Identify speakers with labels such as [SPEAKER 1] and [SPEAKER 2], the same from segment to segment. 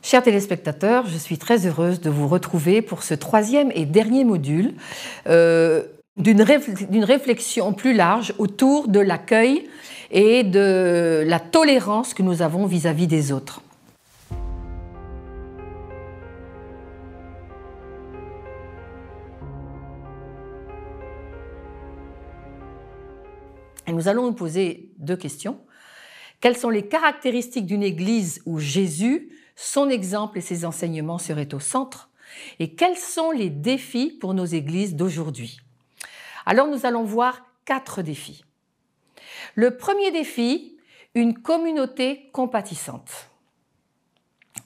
[SPEAKER 1] Chers téléspectateurs, je suis très heureuse de vous retrouver pour ce troisième et dernier module d'une réflexion plus large autour de l'accueil et de la tolérance que nous avons vis-à-vis des autres. Et nous allons nous poser deux questions. Quelles sont les caractéristiques d'une Église où Jésus, son exemple et ses enseignements seraient au centre? Et quels sont les défis pour nos églises d'aujourd'hui? Alors nous allons voir 4 défis. Le premier défi, une communauté compatissante.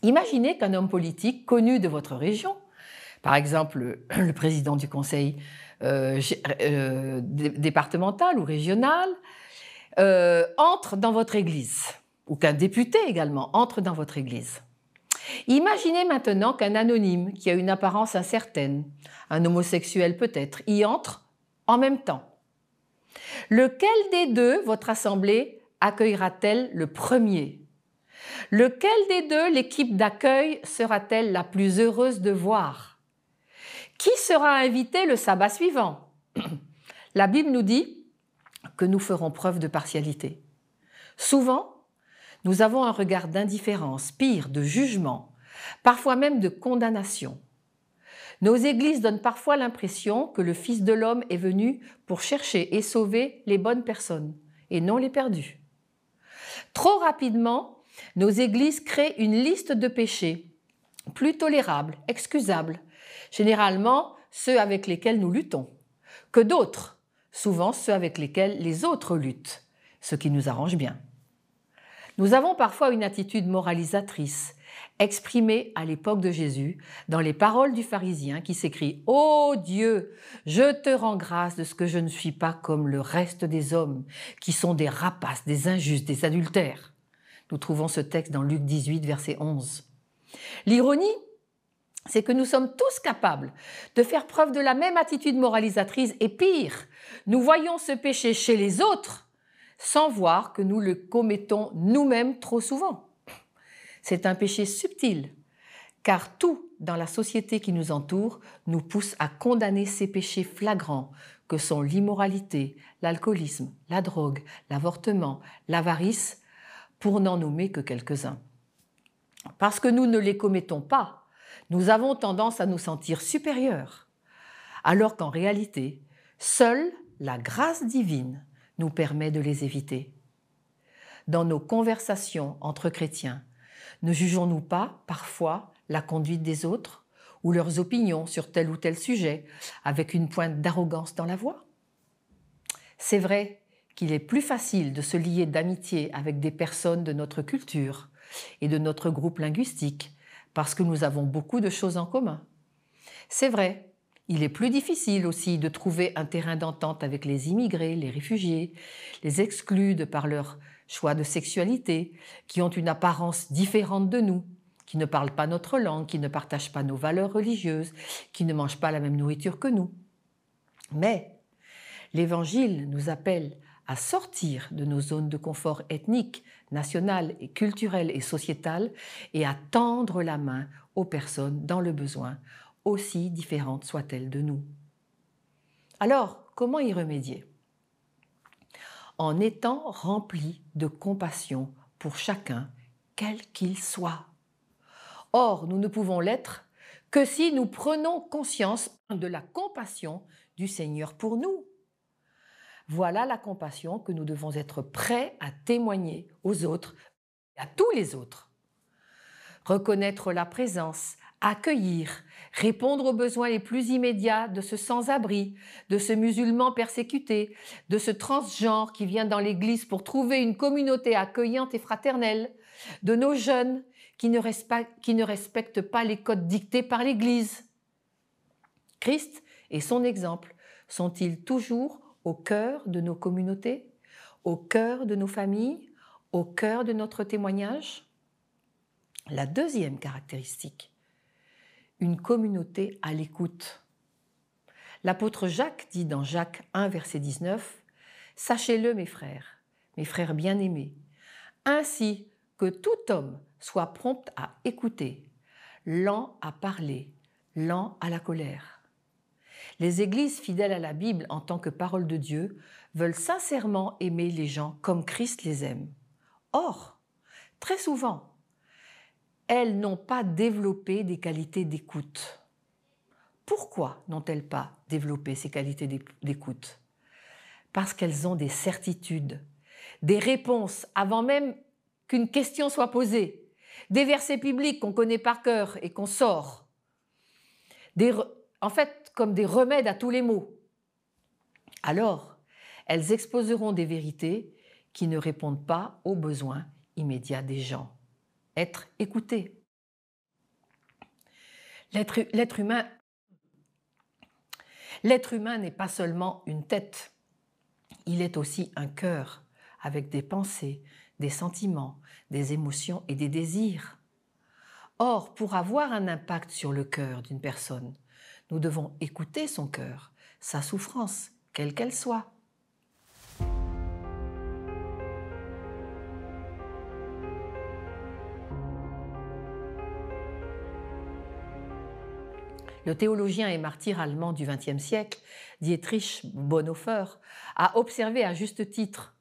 [SPEAKER 1] Imaginez qu'un homme politique connu de votre région, par exemple le président du conseil départemental ou régional, entre dans votre église, ou qu'un député également entre dans votre église. Imaginez maintenant qu'un anonyme qui a une apparence incertaine, un homosexuel peut-être, y entre en même temps. Lequel des deux votre assemblée accueillera-t-elle le premier? Lequel des deux l'équipe d'accueil sera-t-elle la plus heureuse de voir? Qui sera invité le sabbat suivant? La Bible nous dit que nous ferons preuve de partialité. Souvent, nous avons un regard d'indifférence, pire, de jugement, parfois même de condamnation. Nos églises donnent parfois l'impression que le Fils de l'homme est venu pour chercher et sauver les bonnes personnes et non les perdues. Trop rapidement, nos églises créent une liste de péchés plus tolérables, excusables, généralement ceux avec lesquels nous luttons, que d'autres, souvent ceux avec lesquels les autres luttent, ce qui nous arrange bien. Nous avons parfois une attitude moralisatrice, exprimée à l'époque de Jésus dans les paroles du pharisien qui s'écrit « Ô Dieu, je te rends grâce de ce que je ne suis pas comme le reste des hommes, qui sont des rapaces, des injustes, des adultères. » Nous trouvons ce texte dans Luc 18, verset 11. L'ironie, c'est que nous sommes tous capables de faire preuve de la même attitude moralisatrice et pire, nous voyons ce péché chez les autres sans voir que nous le commettons nous-mêmes trop souvent. C'est un péché subtil, car tout dans la société qui nous entoure nous pousse à condamner ces péchés flagrants que sont l'immoralité, l'alcoolisme, la drogue, l'avortement, l'avarice, pour n'en nommer que quelques-uns. Parce que nous ne les commettons pas, nous avons tendance à nous sentir supérieurs, alors qu'en réalité, seule la grâce divine nous permet de les éviter. Dans nos conversations entre chrétiens, ne jugeons-nous pas parfois la conduite des autres ou leurs opinions sur tel ou tel sujet avec une pointe d'arrogance dans la voix? C'est vrai qu'il est plus facile de se lier d'amitié avec des personnes de notre culture et de notre groupe linguistique parce que nous avons beaucoup de choses en commun. C'est vrai. Il est plus difficile aussi de trouver un terrain d'entente avec les immigrés, les réfugiés, les exclus de par leur choix de sexualité, qui ont une apparence différente de nous, qui ne parlent pas notre langue, qui ne partagent pas nos valeurs religieuses, qui ne mangent pas la même nourriture que nous. Mais l'Évangile nous appelle à sortir de nos zones de confort ethnique, nationale et culturelle et sociétale et à tendre la main aux personnes dans le besoin, aussi différentes soient-elles de nous. Alors, comment y remédier? En étant remplis de compassion pour chacun, quel qu'il soit. Or, nous ne pouvons l'être que si nous prenons conscience de la compassion du Seigneur pour nous. Voilà la compassion que nous devons être prêts à témoigner aux autres et à tous les autres. Reconnaître la présence, accueillir, répondre aux besoins les plus immédiats de ce sans-abri, de ce musulman persécuté, de ce transgenre qui vient dans l'église pour trouver une communauté accueillante et fraternelle, de nos jeunes qui ne respectent pas les codes dictés par l'église. Christ et son exemple sont-ils toujours au cœur de nos communautés, au cœur de nos familles, au cœur de notre témoignage? La deuxième caractéristique, une communauté à l'écoute. L'apôtre Jacques dit dans Jacques 1, verset 19, « Sachez-le, mes frères bien-aimés, ainsi que tout homme soit prompt à écouter, lents à parler, lents à la colère. Les églises fidèles à la Bible en tant que parole de Dieu veulent sincèrement aimer les gens comme Christ les aime. Or, très souvent, elles n'ont pas développé des qualités d'écoute. Pourquoi n'ont-elles pas développé ces qualités d'écoute? Parce qu'elles ont des certitudes, des réponses avant même qu'une question soit posée, des versets bibliques qu'on connaît par cœur et qu'on sort, en fait comme des remèdes à tous les maux. Alors, elles exposeront des vérités qui ne répondent pas aux besoins immédiats des gens. Être écouté. L'être humain n'est pas seulement une tête, il est aussi un cœur avec des pensées, des sentiments, des émotions et des désirs. Or, pour avoir un impact sur le cœur d'une personne, nous devons écouter son cœur, sa souffrance, quelle qu'elle soit. Le théologien et martyr allemand du XXe siècle, Dietrich Bonhoeffer, a observé à juste titre,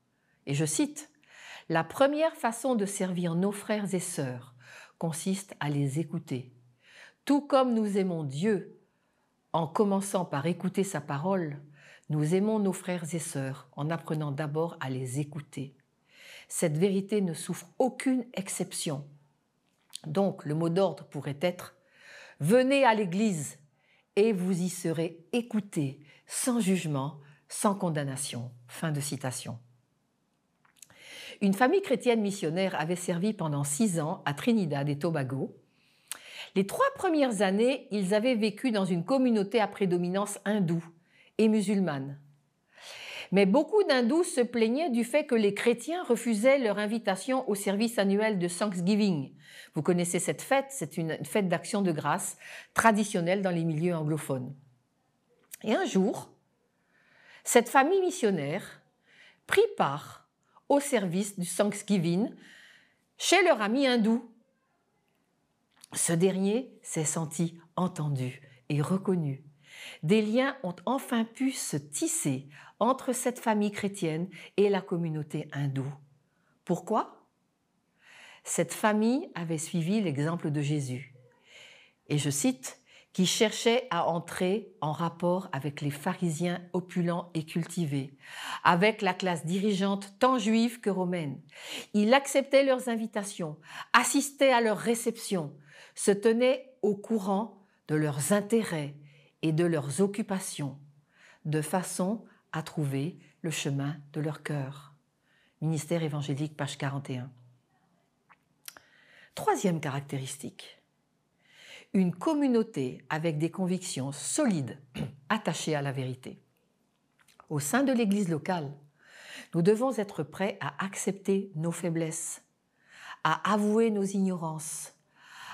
[SPEAKER 1] et je cite, « La première façon de servir nos frères et sœurs consiste à les écouter. Tout comme nous aimons Dieu, en commençant par écouter sa parole, nous aimons nos frères et sœurs en apprenant d'abord à les écouter. Cette vérité ne souffre aucune exception. Donc, le mot d'ordre pourrait être « Venez à l'Église et vous y serez écoutés sans jugement, sans condamnation. » Fin de citation. Une famille chrétienne missionnaire avait servi pendant 6 ans à Trinidad et Tobago. Les 3 premières années, ils avaient vécu dans une communauté à prédominance hindoue et musulmane. Mais beaucoup d'hindous se plaignaient du fait que les chrétiens refusaient leur invitation au service annuel de Thanksgiving. Vous connaissez cette fête, c'est une fête d'action de grâce traditionnelle dans les milieux anglophones. Et un jour, cette famille missionnaire prit part au service du Thanksgiving chez leur ami hindou. Ce dernier s'est senti entendu et reconnu. Des liens ont enfin pu se tisser entre cette famille chrétienne et la communauté hindoue. Pourquoi? Cette famille avait suivi l'exemple de Jésus. Et je cite, qui cherchait à entrer en rapport avec les pharisiens opulents et cultivés, avec la classe dirigeante tant juive que romaine. Il acceptait leurs invitations, assistait à leurs réceptions, se tenait au courant de leurs intérêts et de leurs occupations, de façon à trouver le chemin de leur cœur. Ministère évangélique, page 41. Troisième caractéristique. Une communauté avec des convictions solides, attachées à la vérité. Au sein de l'Église locale, nous devons être prêts à accepter nos faiblesses, à avouer nos ignorances,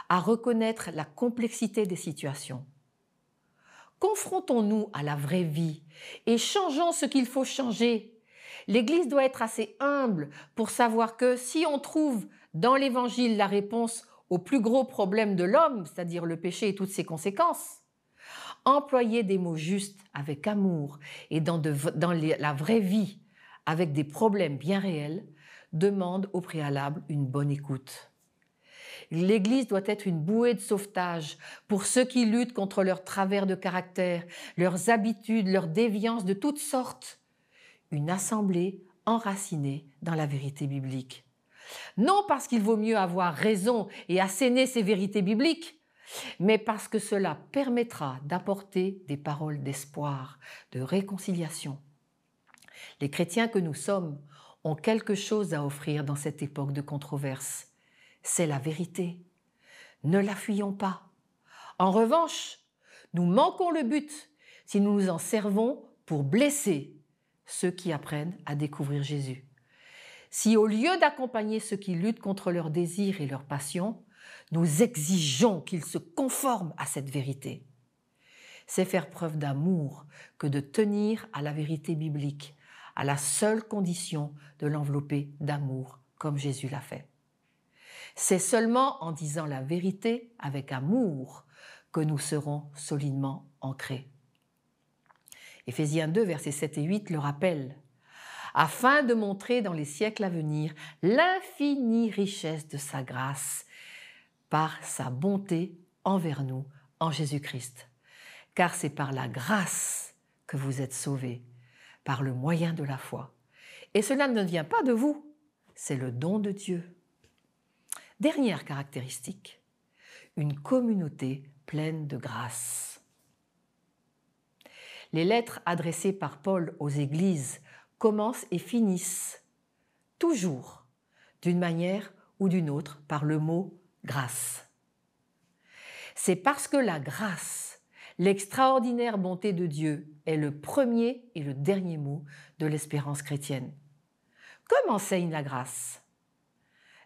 [SPEAKER 1] à reconnaître la complexité des situations. Confrontons-nous à la vraie vie et changeons ce qu'il faut changer. L'Église doit être assez humble pour savoir que si on trouve dans l'Évangile la réponse au plus gros problème de l'homme, c'est-à-dire le péché et toutes ses conséquences, employer des mots justes avec amour et dans la vraie vie avec des problèmes bien réels demande au préalable une bonne écoute. L'Église doit être une bouée de sauvetage pour ceux qui luttent contre leurs travers de caractère, leurs habitudes, leurs déviances de toutes sortes. Une assemblée enracinée dans la vérité biblique. Non parce qu'il vaut mieux avoir raison et asséner ces vérités bibliques, mais parce que cela permettra d'apporter des paroles d'espoir, de réconciliation. Les chrétiens que nous sommes ont quelque chose à offrir dans cette époque de controverse. C'est la vérité. Ne la fuyons pas. En revanche, nous manquons le but si nous nous en servons pour blesser ceux qui apprennent à découvrir Jésus. Si au lieu d'accompagner ceux qui luttent contre leurs désirs et leurs passions, nous exigeons qu'ils se conforment à cette vérité, c'est faire preuve d'amour que de tenir à la vérité biblique, à la seule condition de l'envelopper d'amour, comme Jésus l'a fait. C'est seulement en disant la vérité avec amour que nous serons solidement ancrés. Éphésiens 2, versets 7 et 8 le rappellent, afin de montrer dans les siècles à venir l'infinie richesse de sa grâce par sa bonté envers nous en Jésus-Christ. Car c'est par la grâce que vous êtes sauvés, par le moyen de la foi. Et cela ne vient pas de vous, c'est le don de Dieu. Dernière caractéristique, une communauté pleine de grâce. Les lettres adressées par Paul aux églises commencent et finissent toujours, d'une manière ou d'une autre, par le mot « grâce ». C'est parce que la grâce, l'extraordinaire bonté de Dieu, est le premier et le dernier mot de l'espérance chrétienne. Comme enseigne la grâce?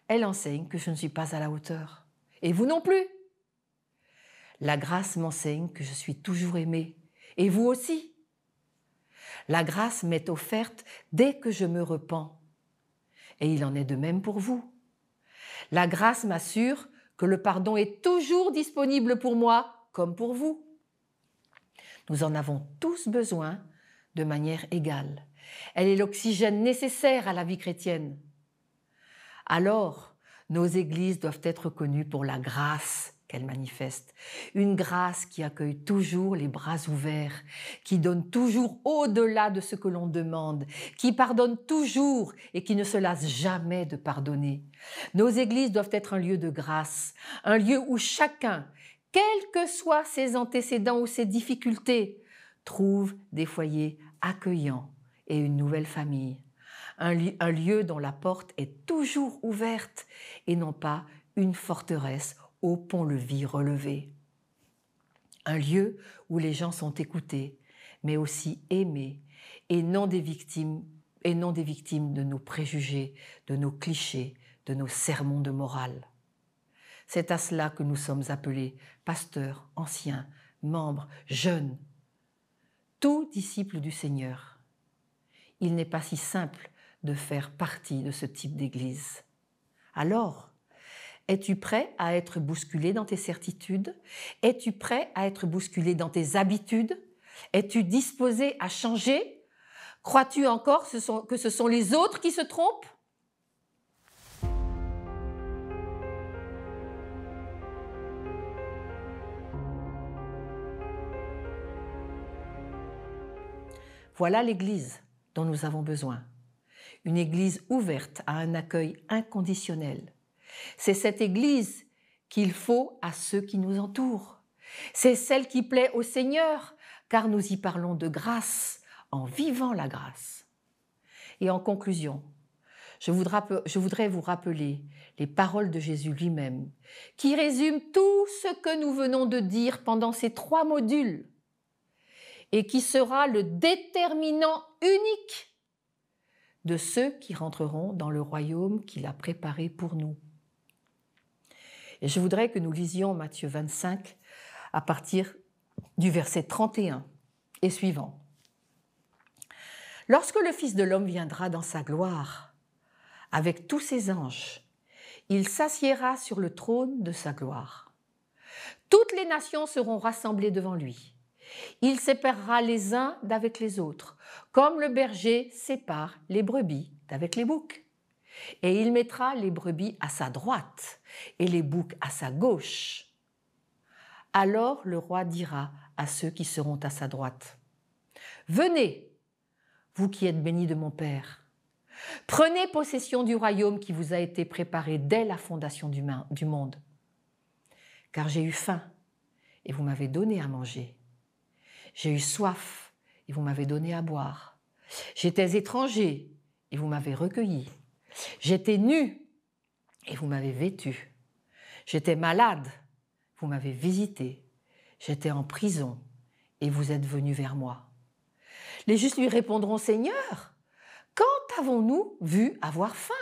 [SPEAKER 1] Elle enseigne que je ne suis pas à la hauteur. Et vous non plus. La grâce m'enseigne que je suis toujours aimé. Et vous aussi. La grâce m'est offerte dès que je me repens. Et il en est de même pour vous. La grâce m'assure que le pardon est toujours disponible pour moi, comme pour vous. Nous en avons tous besoin de manière égale. Elle est l'oxygène nécessaire à la vie chrétienne. Alors, nos églises doivent être connues pour la grâce qu'elles manifestent. Une grâce qui accueille toujours les bras ouverts, qui donne toujours au-delà de ce que l'on demande, qui pardonne toujours et qui ne se lasse jamais de pardonner. Nos églises doivent être un lieu de grâce, un lieu où chacun, quels que soient ses antécédents ou ses difficultés, trouve des foyers accueillants et une nouvelle famille. Un lieu dont la porte est toujours ouverte et non pas une forteresse au pont-levis relevé. Un lieu où les gens sont écoutés, mais aussi aimés et non des victimes de nos préjugés, de nos clichés, de nos sermons de morale. C'est à cela que nous sommes appelés, pasteurs, anciens, membres, jeunes, tous disciples du Seigneur. Il n'est pas si simple de faire partie de ce type d'église. Alors, es-tu prêt à être bousculé dans tes certitudes? Es-tu prêt à être bousculé dans tes habitudes? Es-tu disposé à changer? Crois-tu encore que ce sont les autres qui se trompent? Voilà l'église dont nous avons besoin. Une église ouverte à un accueil inconditionnel. C'est cette église qu'il faut à ceux qui nous entourent. C'est celle qui plaît au Seigneur, car nous y parlons de grâce, en vivant la grâce. Et en conclusion, je voudrais vous rappeler les paroles de Jésus lui-même, qui résument tout ce que nous venons de dire pendant ces 3 modules, et qui sera le déterminant unique de ceux qui rentreront dans le royaume qu'il a préparé pour nous. Et je voudrais que nous lisions Matthieu 25 à partir du verset 31 et suivant. Lorsque le Fils de l'homme viendra dans sa gloire, avec tous ses anges, il s'assiera sur le trône de sa gloire. Toutes les nations seront rassemblées devant lui. Il séparera les uns d'avec les autres, comme le berger sépare les brebis d'avec les boucs. Et il mettra les brebis à sa droite et les boucs à sa gauche. Alors le roi dira à ceux qui seront à sa droite, « Venez, vous qui êtes bénis de mon Père, prenez possession du royaume qui vous a été préparé dès la fondation du monde. Car j'ai eu faim et vous m'avez donné à manger. J'ai eu soif et vous m'avez donné à boire. J'étais étranger et vous m'avez recueilli. J'étais nu et vous m'avez vêtu. J'étais malade, vous m'avez visité. J'étais en prison et vous êtes venus vers moi. » Les justes lui répondront, « Seigneur, quand avons-nous vu avoir faim?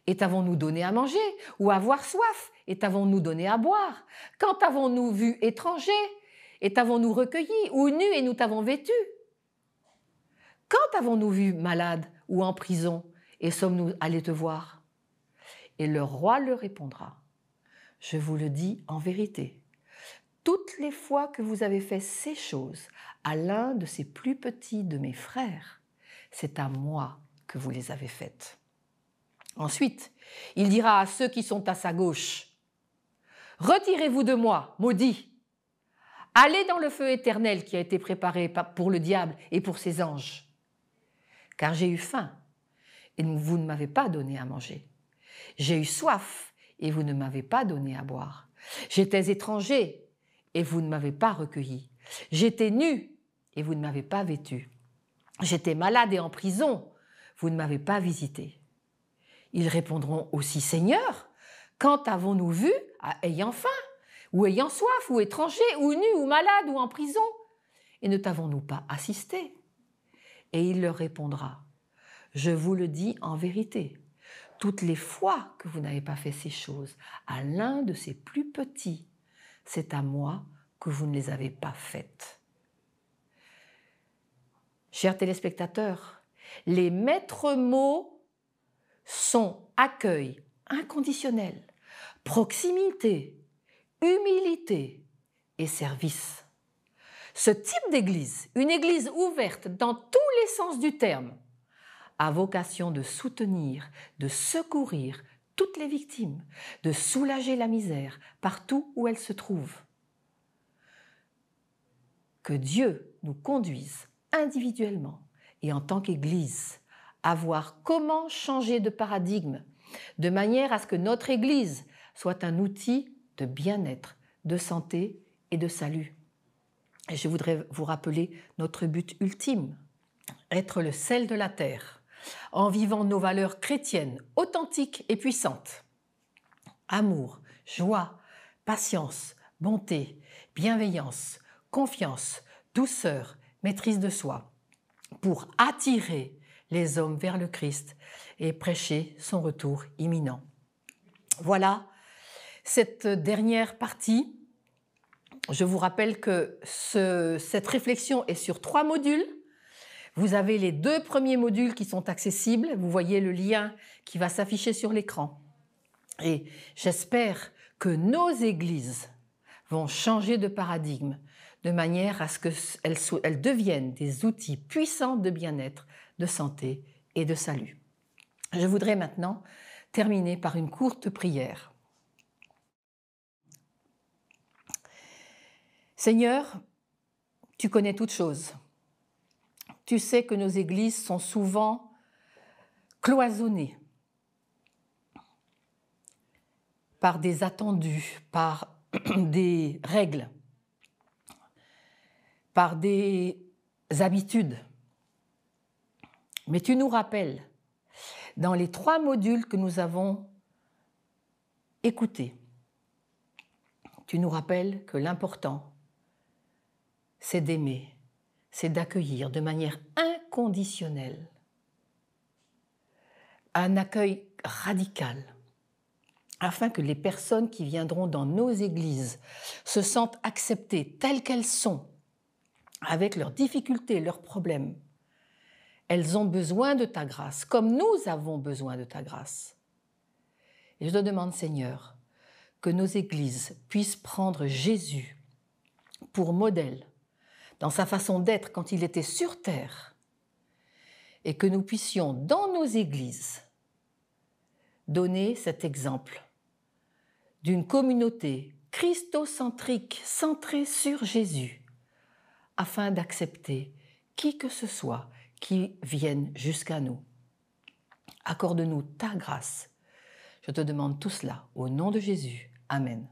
[SPEAKER 1] Et t'avons-nous donné à manger? Ou avoir soif? Et t'avons-nous donné à boire? Quand avons-nous vu étranger? Et t'avons-nous recueilli? Ou nu et nous t'avons vêtu? Quand avons-nous vu malade ou en prison et sommes-nous allés te voir? » Et le roi leur répondra, « Je vous le dis en vérité, toutes les fois que vous avez fait ces choses à l'un de ces plus petits de mes frères, c'est à moi que vous les avez faites. » Ensuite, il dira à ceux qui sont à sa gauche, « Retirez-vous de moi, maudits, allez dans le feu éternel qui a été préparé pour le diable et pour ses anges. Car j'ai eu faim et vous ne m'avez pas donné à manger. J'ai eu soif et vous ne m'avez pas donné à boire. J'étais étranger et vous ne m'avez pas recueilli. J'étais nu et vous ne m'avez pas vêtu. J'étais malade et en prison, vous ne m'avez pas visité. » Ils répondront aussi, « Seigneur, quand avons-nous vu ayant faim, ou ayant soif, ou étranger, ou nu, ou malade, ou en prison, et ne t'avons-nous pas assisté ?» Et il leur répondra, « Je vous le dis en vérité, toutes les fois que vous n'avez pas fait ces choses à l'un de ces plus petits, c'est à moi que vous ne les avez pas faites. » Chers téléspectateurs, les maîtres mots sont accueil inconditionnel, proximité, humilité et service. Ce type d'église, une église ouverte dans tous les sens du terme, a vocation de soutenir, de secourir toutes les victimes, de soulager la misère partout où elle se trouve. Que Dieu nous conduise individuellement et en tant qu'Église à voir comment changer de paradigme de manière à ce que notre Église soit un outil de bien-être, de santé et de salut. Et je voudrais vous rappeler notre but ultime, être le sel de la terre, en vivant nos valeurs chrétiennes authentiques et puissantes. Amour, joie, patience, bonté, bienveillance, confiance, douceur, maîtrise de soi, pour attirer les hommes vers le Christ et prêcher son retour imminent. Voilà cette dernière partie. Je vous rappelle que cette réflexion est sur 3 modules. Vous avez les 2 premiers modules qui sont accessibles. Vous voyez le lien qui va s'afficher sur l'écran. Et j'espère que nos églises vont changer de paradigme de manière à ce qu'elles deviennent des outils puissants de bien-être, de santé et de salut. Je voudrais maintenant terminer par une courte prière. Seigneur, tu connais toutes choses. Tu sais que nos églises sont souvent cloisonnées par des attendus, par des règles, par des habitudes. Mais tu nous rappelles, dans les 3 modules que nous avons écoutés, tu nous rappelles que l'important, c'est d'aimer, c'est d'accueillir de manière inconditionnelle, un accueil radical, afin que les personnes qui viendront dans nos églises se sentent acceptées telles qu'elles sont, avec leurs difficultés, leurs problèmes. Elles ont besoin de ta grâce, comme nous avons besoin de ta grâce. Et je te demande, Seigneur, que nos églises puissent prendre Jésus pour modèle dans sa façon d'être quand il était sur terre, et que nous puissions, dans nos églises, donner cet exemple d'une communauté christocentrique centrée sur Jésus, afin d'accepter qui que ce soit qui vienne jusqu'à nous. Accorde-nous ta grâce. Je te demande tout cela au nom de Jésus. Amen.